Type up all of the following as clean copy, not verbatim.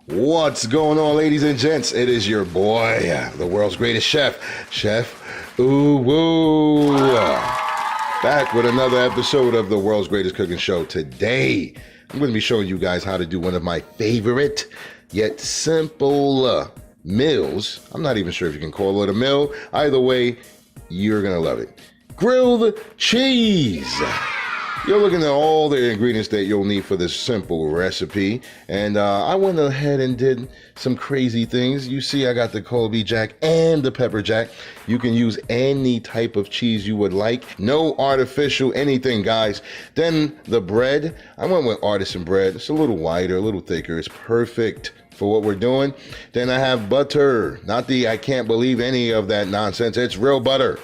What's going on, ladies and gents? It is your boy, the world's greatest chef, Chef Uwu. Back with another episode of the world's greatest cooking show. Today, I'm going to be showing you guys how to do one of my favorite yet simple meals. I'm not even sure if you can call it a meal. Either way, you're going to love it. Grilled cheese. You're looking at all the ingredients that you'll need for this simple recipe. And I went ahead and did some crazy things. You see, I got the Colby Jack and the Pepper Jack. You can use any type of cheese you would like. No artificial anything, guys. Then the bread, I went with artisan bread. It's a little wider, a little thicker. It's perfect for what we're doing. Then I have butter. Not the I can't believe any of that nonsense. It's real butter.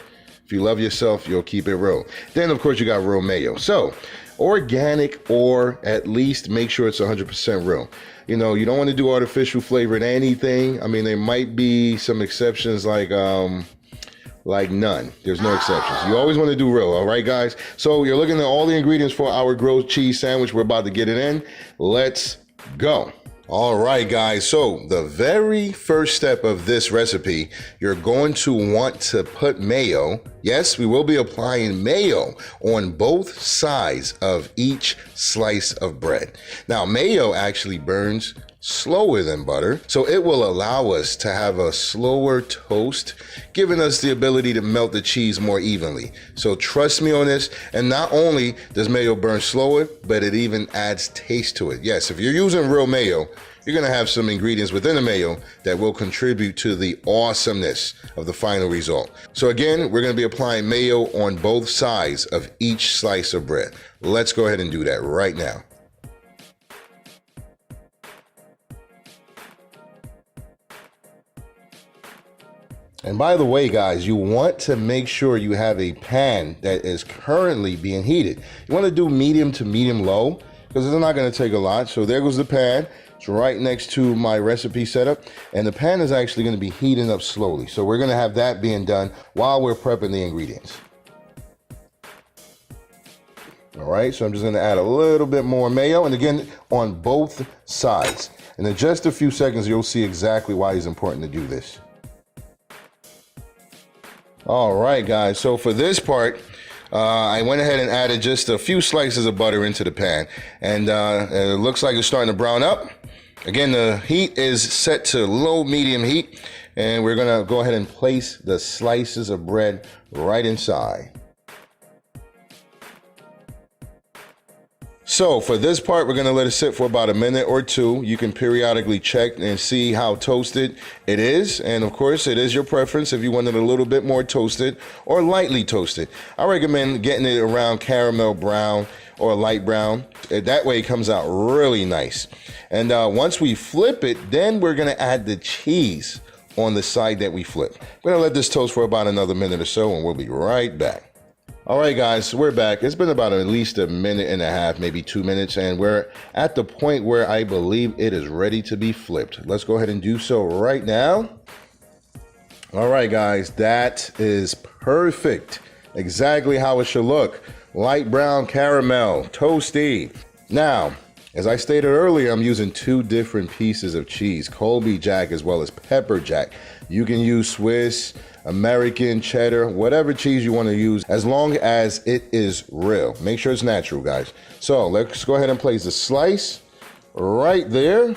If you love yourself, you'll keep it real. Then, of course, you got real mayo. So, organic, or at least make sure it's 100% real. You know, you don't want to do artificial flavor in anything. I mean, there might be some exceptions like none. There's no exceptions. You always want to do real, all right, guys? So, you're looking at all the ingredients for our grilled cheese sandwich. We're about to get it in. Let's go. All right, guys, so the very first step of this recipe, you're going to want to put mayo. Yes, we will be applying mayo on both sides of each slice of bread. Now, mayo actually burns slower than butter, so it will allow us to have a slower toast, giving us the ability to melt the cheese more evenly. So trust me on this, and not only does mayo burn slower, but it even adds taste to it. Yes, if you're using real mayo, you're gonna have some ingredients within the mayo that will contribute to the awesomeness of the final result. So again, we're gonna be applying mayo on both sides of each slice of bread. Let's go ahead and do that right now. And by the way, guys, you want to make sure you have a pan that is currently being heated. You want to do medium to medium low because it's not going to take a lot. So there goes the pan. It's right next to my recipe setup. And the pan is actually going to be heating up slowly. So we're going to have that being done while we're prepping the ingredients. All right, so I'm just going to add a little bit more mayo. And again, on both sides. And in just a few seconds, you'll see exactly why it's important to do this. All right, guys, so for this part, I went ahead and added just a few slices of butter into the pan, and it looks like it's starting to brown up. Again, the heat is set to low medium heat, and we're gonna go ahead and place the slices of bread right inside. So for this part, we're gonna let it sit for about a minute or two. You can periodically check and see how toasted it is. And of course, it is your preference if you want it a little bit more toasted or lightly toasted. I recommend getting it around caramel brown or light brown. That way it comes out really nice. And once we flip it, then we're gonna add the cheese on the side that we flip. We're gonna let this toast for about another minute or so, and we'll be right back. All right, guys, we're back. It's been about at least a minute and a half, maybe 2 minutes, and we're at the point where I believe it is ready to be flipped. Let's go ahead and do so right now. All right, guys, that is perfect. Exactly how it should look. Light brown caramel, toasty. Now, as I stated earlier, I'm using two different pieces of cheese, Colby Jack as well as Pepper Jack. You can use Swiss, American, cheddar, whatever cheese you want to use, as long as it is real. Make sure it's natural, guys. So let's go ahead and place the slice right there.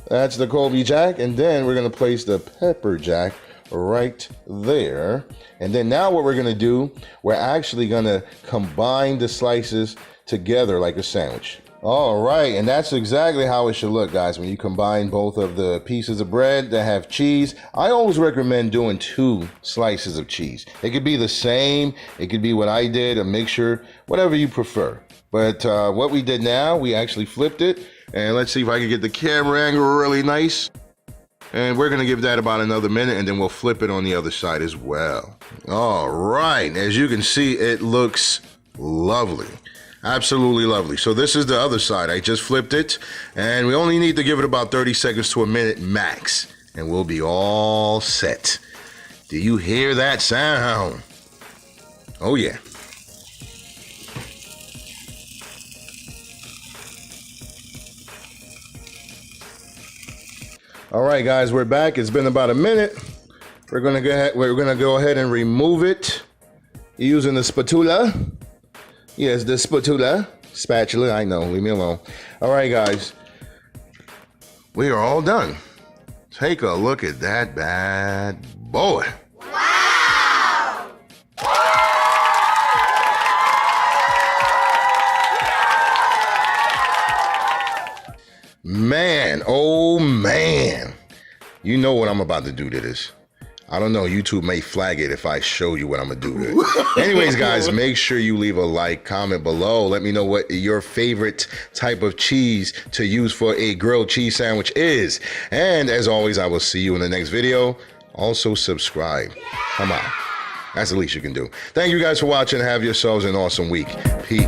That's the Colby Jack. And then we're going to place the Pepper Jack right there. And then now what we're going to do, we're actually going to combine the slices together like a sandwich. All right, and that's exactly how it should look, guys, when you combine both of the pieces of bread that have cheese. I always recommend doing 2 slices of cheese. It could be the same, it could be what I did, a mixture, whatever you prefer. But what we did now, we actually flipped it, and let's see if I can get the camera angle really nice. And we're gonna give that about another minute, and then we'll flip it on the other side as well. All right, as you can see, it looks lovely. Absolutely lovely. So this is the other side. I just flipped it, and we only need to give it about 30 seconds to a minute max, and we'll be all set. Do you hear that sound? Oh yeah. All right, guys, we're back. It's been about a minute. We're gonna go ahead and remove it using the spatula. Yes, the spatula. I know. Leave me alone. All right, guys. We are all done. Take a look at that bad boy. Wow! Man, oh man. You know what I'm about to do to this. I don't know, YouTube may flag it if I show you what I'm gonna do to it. Anyways, guys, make sure you leave a like, comment below. Let me know what your favorite type of cheese to use for a grilled cheese sandwich is. And as always, I will see you in the next video. Also subscribe. Come on. That's the least you can do. Thank you guys for watching. Have yourselves an awesome week. Peace.